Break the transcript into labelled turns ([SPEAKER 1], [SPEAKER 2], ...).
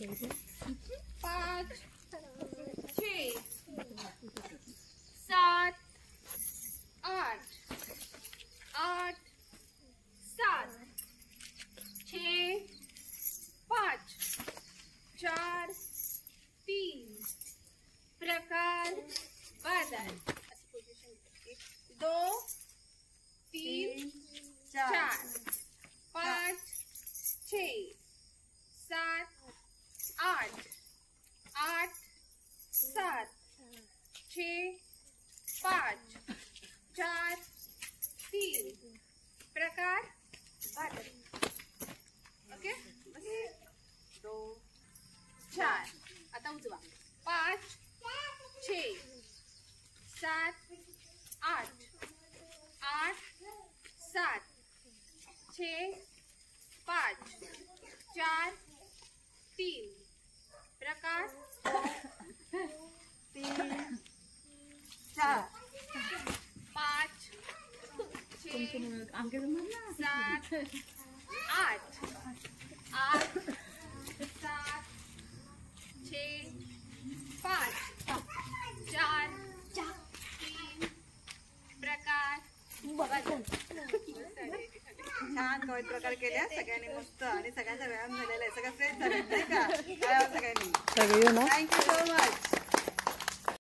[SPEAKER 1] 5 6 7 8 8 7 6 5 4 3 प्रकार बदल 2 3 4 5 6 7 8 8 7 6 5 4 3 प्रकार बदल. ओके, 2 4 आता उजवा 5 6 7 8 8 7 6 5 4 3 प्रकार
[SPEAKER 2] 3 4
[SPEAKER 1] 5 6 7 8 8 7 6 5 4 3 प्रकार बदल.
[SPEAKER 2] छान कवित प्रकार केल्या सगळ्यांनी मस्त आणि सगळ्यांचा व्यायाम झालेला आहे. सगळं फ्रेश झालं नाही का? काय सगळ्यांनी. Thank you so much.